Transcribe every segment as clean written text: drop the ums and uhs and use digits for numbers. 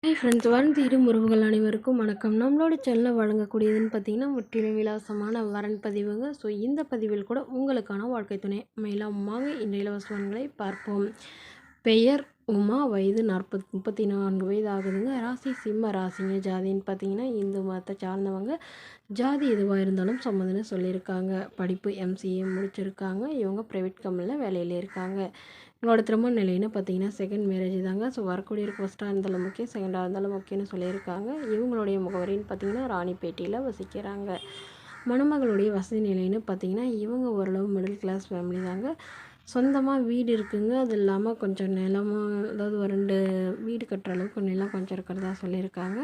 Hi friends, வாழ்ந்து இரு உறவுகள் அனைவருக்கும் வணக்கம். நம்மளோட சேனலில் வழங்கக்கூடியதுன்னு பார்த்தீங்கன்னா முற்றிலும் விலாசமான வரன் பதிவுங்க. ஸோ இந்த பதிவில் கூட உங்களுக்கான வாழ்க்கை துணை அமையலாம். வாங்க இந்த இலவசங்களை பார்ப்போம். பெயர் உமா, வயது 34 வயது ஆகுதுங்க. ராசி சிம்ம ராசிங்க. ஜாதின்னு பார்த்தீங்கன்னா இந்து மதத்தை சார்ந்தவங்க. ஜாதி எதுவாக இருந்தாலும் சம்மந்தம்னு சொல்லியிருக்காங்க. படிப்பு எம்சிஏ முடிச்சிருக்காங்க. இவங்க ப்ரைவேட் கம்பெனியில் வேலையில் இருக்காங்க. இவங்களோட திருமண நிலைன்னு பார்த்தீங்கன்னா செகண்ட் மேரேஜ் தாங்க. ஸோ வரக்கூடிய ஃபஸ்ட்டாக இருந்தாலும் ஓகே, செகண்டாக இருந்தாலும் ஓகேன்னு சொல்லியிருக்காங்க. இவங்களுடைய முகவரின்னு பார்த்தீங்கன்னா ராணிப்பேட்டையில் வசிக்கிறாங்க. மணமகளுடைய வசதி நிலைன்னு பார்த்தீங்கன்னா இவங்க ஓரளவு மிடில் கிளாஸ் ஃபேமிலி தாங்க. சொந்தமாக வீடு இருக்குங்க. அது இல்லாமல் கொஞ்சம் நிலமும், அதாவது ஒரு 2 வீடு கட்டுற அளவுக்கு நிலம் கொஞ்சம் இருக்கிறதா சொல்லியிருக்காங்க.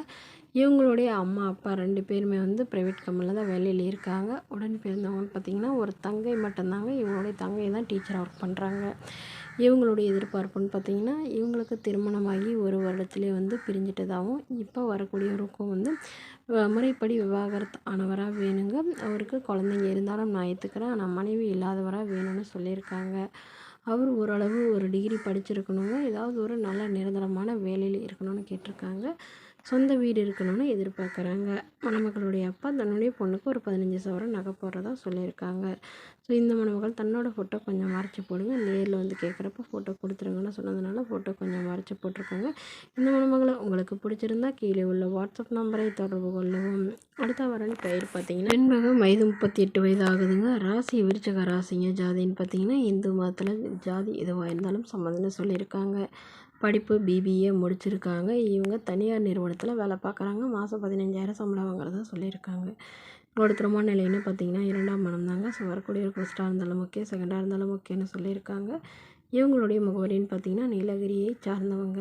இவங்களுடைய அம்மா அப்பா 2 பேருமே ப்ரைவேட் கம்பெனியில் தான் வேலையில் இருக்காங்க. உடன் பிறந்தவங்கன்னு பார்த்திங்கன்னா ஒரு தங்கை மட்டும்தாங்க. இவங்களுடைய தங்கை தான் டீச்சராக ஒர்க் பண்ணுறாங்க. இவங்களுடைய எதிர்பார்ப்புன்னு பார்த்திங்கன்னா இவங்களுக்கு திருமணமாகி 1 வருடத்துலேயே பிரிஞ்சிட்டதாகவும், இப்போ வரக்கூடியவருக்கும் முறைப்படி விவாகரத்து ஆனவராக வேணுங்க. அவருக்கு குழந்தைங்க இருந்தாலும் நான் ஏற்றுக்கிறேன், ஆனால் மனைவி இல்லாதவராக வேணும்னு சொல்லியிருக்காங்க. அவர் ஓரளவு ஒரு டிகிரி படிச்சிருக்கணுங்க. ஏதாவது ஒரு நல்ல நிரந்தரமான வேலையில் இருக்கணும்னு கேட்டிருக்காங்க. சொந்த வீடு இருக்கணும்னு எதிர்பார்க்குறாங்க. மணமகளுடைய அப்பா தன்னுடைய பொண்ணுக்கு ஒரு 15 சவரன் நகை போடுறதா சொல்லியிருக்காங்க. ஸோ இந்த மணமகள் தன்னோட ஃபோட்டோ கொஞ்சம் மறைச்சி போடுங்க, நேரில் கேட்குறப்ப ஃபோட்டோ கொடுத்துருங்கன்னு சொன்னதுனால ஃபோட்டோ கொஞ்சம் மறைச்சி போட்டிருக்காங்க. இந்த மணமகளை உங்களுக்கு பிடிச்சிருந்தா கீழே உள்ள வாட்ஸ்அப் நம்பரை தொடர்பு கொள்ளவும். அடுத்த வரன் பெயர் பார்த்தீங்கன்னா பெண்மகம், வயது 38 வயது ஆகுதுங்க. ராசி விருச்சக ராசிங்க. ஜாதின்னு பார்த்தீங்கன்னா இந்து மதத்தில் ஜாதி எதுவாக இருந்தாலும் சம்மந்தம்னு சொல்லியிருக்காங்க. படிப்பு பிபிஏ முடிச்சிருக்காங்க. இவங்க தனியார் நிறுவனத்தில் வேலை பார்க்குறாங்க. மாதம் 15,000 சம்பளம் வாங்குறதா சொல்லியிருக்காங்க. இவங்களோட திருமண நிலைன்னு பார்த்தீங்கன்னா 2ஆம் மனம் தாங்க. ஸோ வரக்கூடிய ஃபஸ்ட்டாக இருந்தாலும் ஓகே, செகண்டாக இருந்தாலும் ஓகேன்னு சொல்லியிருக்காங்க. இவங்களுடைய முகவரின்னு பார்த்தீங்கன்னா நீலகிரியை சார்ந்தவங்க.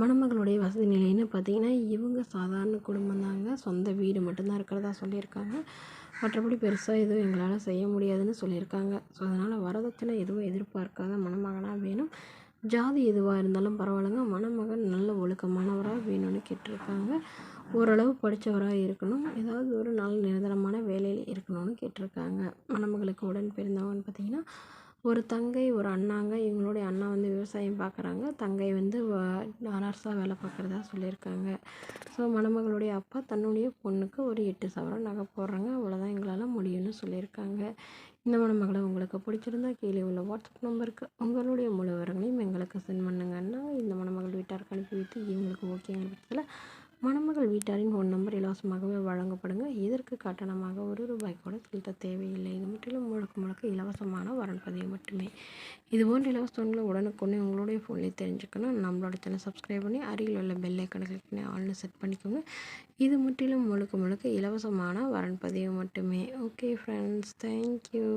மணமகளுடைய வசதி நிலைன்னு பார்த்தீங்கன்னா இவங்க சாதாரண குடும்பம் தாங்க. சொந்த வீடு மட்டும்தான் இருக்கிறதா சொல்லியிருக்காங்க. மற்றபடி பெருசாக எதுவும் எங்களால் செய்ய முடியாதுன்னு சொல்லியிருக்காங்க. ஸோ அதனால் வரதட்சணை எதுவும் எதிர்பார்க்காத மணமகனாக வேணும். ஜாதி எதுவாக இருந்தாலும் பரவாயில்லைங்க. மணமகன் நல்ல ஒழுக்கமானவராக வேணும்னு கேட்டிருக்காங்க. ஓரளவு படித்தவராக இருக்கணும். ஏதாவது ஒரு நல்ல நிரந்தரமான வேலையில் இருக்கணும்னு கேட்டிருக்காங்க. மணமகளுக்கு உடன் பிறந்தவங்கன்னு பார்த்திங்கன்னா ஒரு தங்கை, ஒரு அண்ணாங்க. இவங்களுடைய அண்ணா விவசாயம் பார்க்குறாங்க. தங்கை நர்ஸாக வேலை பார்க்குறதா சொல்லியிருக்காங்க. ஸோ மணமகளுடைய அப்பா தன்னுடைய பொண்ணுக்கு ஒரு 8 சவரன் நகை போடுறாங்க. அவ்வளோதான் எங்களால் முடியும்னு சொல்லியிருக்காங்க. இந்த மணமகளை உங்களுக்கு பிடிச்சிருந்தா கீழே உள்ள வாட்ஸ்அப் நம்பருக்கு உங்களுடைய முழு விவரங்களையும் எங்களுக்கு சென்ட் பண்ணுங்கன்னா இந்த மணமகள் வீட்டாருக்கு அனுப்பி வைத்து இவங்களுக்கு ஓகேங்கிற பட்சத்தில் மணமகள் வீட்டாரின் ஃபோன் நம்பர் இலவசமாகவே வழங்கப்படுங்க. இதற்கு கட்டணமாக ₹1 கூட செலுத்த தேவையில்லை. இது முற்றிலும் முழுக்க இலவசமான வரன் பதிவு மட்டுமே. இதுபோன்ற இலவசங்களை உடனுக்குடனே உங்களுடைய ஃபோன்லேயே தெரிஞ்சுக்கணும். நம்மளோட சேனல் சப்ஸ்கிரைப் பண்ணி அருகில் உள்ள பெல் ஐக்கானை கிளிக் பண்ணி ஆல்னு செட் பண்ணிக்கோங்க. இது முற்றிலும் முழுக்க இலவசமான வரன் பதிவு மட்டுமே. Okay friends, thank you.